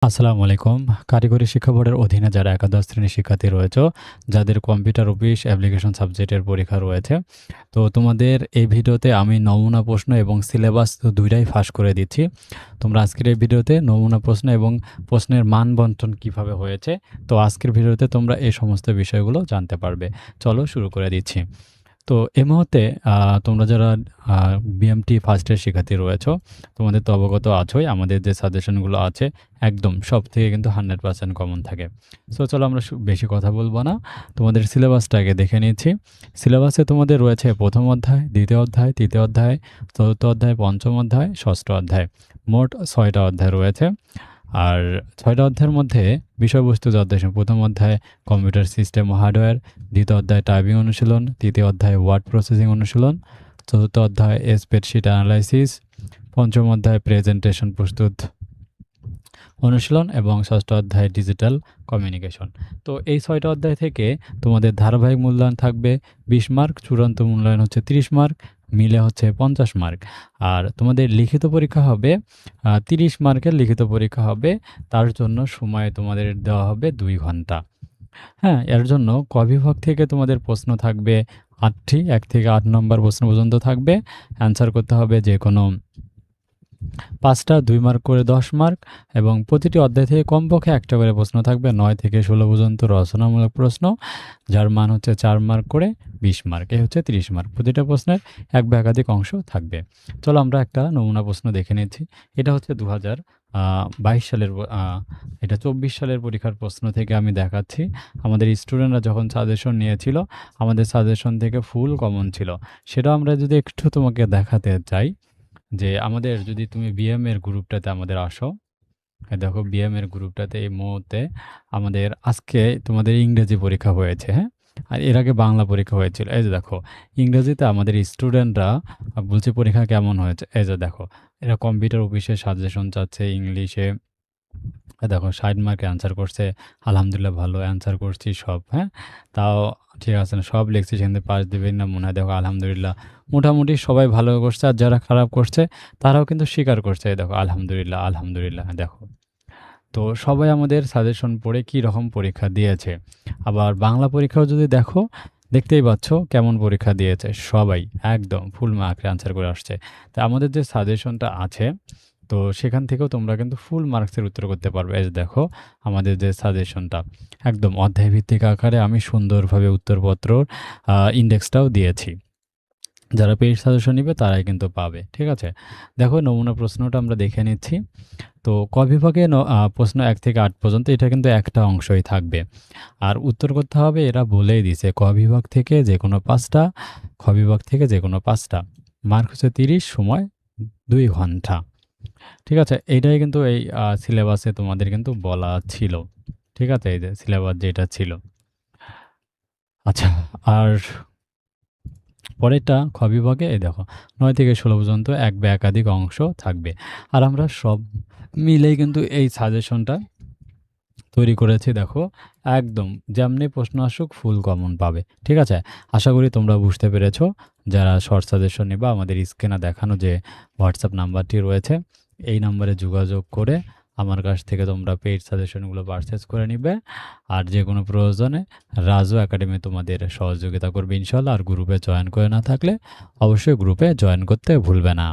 আসসালামু আলাইকুম। কারিগরি শিক্ষা বোর্ডের অধীনে যারা একাদশ শ্রেণীর শিক্ষার্থী রয়েছে, যাদের কম্পিউটার অফিস অ্যাপ্লিকেশন সাবজেক্টের পরীক্ষা রয়েছে। তো তোমাদের এই ভিডিওতে আমি নমুনা প্রশ্ন এবং সিলেবাস ২ টাই ফাঁস করে দিচ্ছি। তোমরা আজকের এই ভিডিওতে নমুনা প্রশ্ন এবং প্রশ্নের মান বন্টন কিভাবে হয়েছে, তো আজকের ভিডিওতে তোমরা এই সমস্ত বিষয়গুলো জানতে পারবে। চলো শুরু করে দিচ্ছি। তো এই মুহূর্তে তোমরা যারা বিএমটি ফার্স্ট ইয়ার শিক্ষার্থী রয়েছো, তোমাদের তো অবগত আছোই আমাদের যে সাজেশনগুলো আছে একদম সব থেকে কিন্তু 100% কমন থাকে। সো চলো আমরা বেশি কথা বলবো না। তোমাদের সিলেবাসটা আগে দেখে নিচ্ছি। সিলেবাসে তোমাদের রয়েছে প্রথম অধ্যায়, দ্বিতীয় অধ্যায়, তৃতীয় অধ্যায়, চতুর্থ অধ্যায়, পঞ্চম অধ্যায়, ষষ্ঠ অধ্যায়। মোট ৬টা অধ্যায় রয়েছে। আর ৬টা অধ্যায়ের মধ্যে বিষয়বস্তু অধ্যায় প্রথম অধ্যায় কম্পিউটার সিস্টেম ও হার্ডওয়্যার, দ্বিতীয় অধ্যায় টাইপিং অনুশীলন, তৃতীয় অধ্যায় ওয়ার্ড প্রসেসিং অনুশীলন, চতুর্থ অধ্যায় স্প্রেডশিট অ্যানালাইসিস, পঞ্চম অধ্যায় প্রেজেন্টেশন প্রস্তুত অনুশীলন এবং ষষ্ঠ অধ্যায় ডিজিটাল কমিউনিকেশন। তো এই ৬টা অধ্যায় থেকে তোমাদের ধারাবাহিক মূল্যায়ন থাকবে ২০ মার্ক, চূড়ান্ত মূল্যায়ন হচ্ছে ৩০ মার্ক, মিলে হচ্ছে ৫০ মার্ক। আর তোমাদের লিখিত পরীক্ষা হবে ৩০ মার্কের লিখিত পরীক্ষা হবে। তার জন্য সময় তোমাদের দেওয়া হবে ২ ঘন্টা। হ্যাঁ, এর জন্য ক বিভাগ থেকে তোমাদের প্রশ্ন থাকবে ৮টি, ১ থেকে ৮ নম্বর প্রশ্ন পর্যন্ত থাকবে। অ্যান্সার করতে হবে যে কোনো ৫টা, ২ মার্ক করে ১০ মার্ক, এবং প্রতিটি অধ্যায় থেকে কমপক্ষে একটা করে প্রশ্ন থাকবে ৯ থেকে ১৬ পর্যন্ত রচনামূলক প্রশ্ন, যার মান হচ্ছে ৪ মার্ক করে ২০ মার্ক। এই হচ্ছে ৩০ মার্ক। প্রতিটা প্রশ্নের এক বা একাধিক অংশ থাকবে। চলো আমরা একটা নমুনা প্রশ্ন দেখে নিচ্ছি। এটা হচ্ছে ২০২২ সালের এটা ২৪ সালের পরীক্ষার প্রশ্ন থেকে আমি দেখাচ্ছি। আমাদের স্টুডেন্টরা যখন সাজেশন নিয়েছিল, আমাদের সাজেশন থেকে ফুল কমন ছিল। সেটা আমরা যদি একটু তোমাকে দেখাতে চাই, যে আমাদের যদি তুমি বিএম এর গ্রুপটাতে আমাদের আসো, দেখো বিএম এর গ্রুপটাতে এই মুহূর্তে আমাদের আজকে তোমাদের ইংরেজি পরীক্ষা হয়েছে, হ্যাঁ, আর এর আগে বাংলা পরীক্ষা হয়েছিল। এই যে দেখো ইংরেজিতে আমাদের স্টুডেন্টরা বলছে পরীক্ষা কেমন হয়েছে। এই যে দেখো এরা কম্পিউটার অফিসে সাজেশন চাচ্ছে ইংলিশে। দেখো ৬০ মার্কে অ্যান্সার করছে, আলহামদুলিল্লাহ ভালো অ্যান্সার করছি সব, হ্যাঁ, তাও ঠিক আছে না, সব লিখছি সেখানে পাস দেবেন না মনে হয়। দেখো আলহামদুলিল্লাহ মোটামুটি সবাই ভালো করছে, আর যারা খারাপ করছে তারাও কিন্তু স্বীকার করছে। দেখো আলহামদুলিল্লাহ আলহামদুলিল্লাহ। দেখো তো সবাই আমাদের সাজেশন পড়ে কী রকম পরীক্ষা দিয়েছে। আবার বাংলা পরীক্ষাও যদি দেখো, দেখতেই পাচ্ছ কেমন পরীক্ষা দিয়েছে, সবাই একদম ফুল মার্কে অ্যান্সার করে আসছে। তা আমাদের যে সাজেশনটা আছে, তো সেখান থেকেও তোমরা কিন্তু ফুল মার্কসের উত্তর করতে পারবে। এই যে দেখো আমাদের যে সাজেশনটা একদম অধ্যায় ভিত্তিক আকারে আমি সুন্দরভাবে উত্তরপত্রর ইন্ডেক্সটাও দিয়েছি। যারা পেইড সাজেশন নিবে তারাই কিন্তু পাবে, ঠিক আছে। দেখো নমুনা প্রশ্নটা আমরা দেখে নিচ্ছি। তো ক বিভাগে প্রশ্ন ১ থেকে ৮ পর্যন্ত এটা কিন্তু একটা অংশই থাকবে। আর উত্তর করতে হবে, এরা বলেই দিছে ক বিভাগ থেকে যে কোনো ৫টা, খ বিভাগ থেকে যে কোনো ৫টা। মার্ক হচ্ছে ৩০, সময় ২ ঘন্টা। ঠিক আছে, এইটাই কিন্তু এই সিলেবাসে তোমাদের কিন্তু বলা ছিল। ঠিক আছে, এই যে সিলেবাস যেটা ছিল। আচ্ছা, আর পরেরটা খ বিভাগে এই দেখো ৯ থেকে ১৬ পর্যন্ত এক বা একাধিক অংশ থাকবে। আর আমরা সব মিলেই কিন্তু এই সাজেশনটা তৈরি করেছি। দেখো একদম যেমনি প্রশ্ন আসুক ফুল কমন পাবে। ঠিক আছে, আশা করি তোমরা বুঝতে পেরেছো। যারা শর্ট সাজেশন নিবা, আমাদের স্ক্রিনে দেখানো যে হোয়াটসঅ্যাপ নাম্বারটি রয়েছে, এই নাম্বারে যোগাযোগ করে আমার কাছ থেকে তোমরা পেইড সাজেশনগুলো পারচেজ করে নিবে। আর যে কোনো প্রয়োজনে রাজু একাডেমি তোমাদের সহযোগিতা করবে ইনশাল্লাহ। আর গ্রুপে জয়েন করে না থাকলে অবশ্যই গ্রুপে জয়েন করতে ভুলবে না।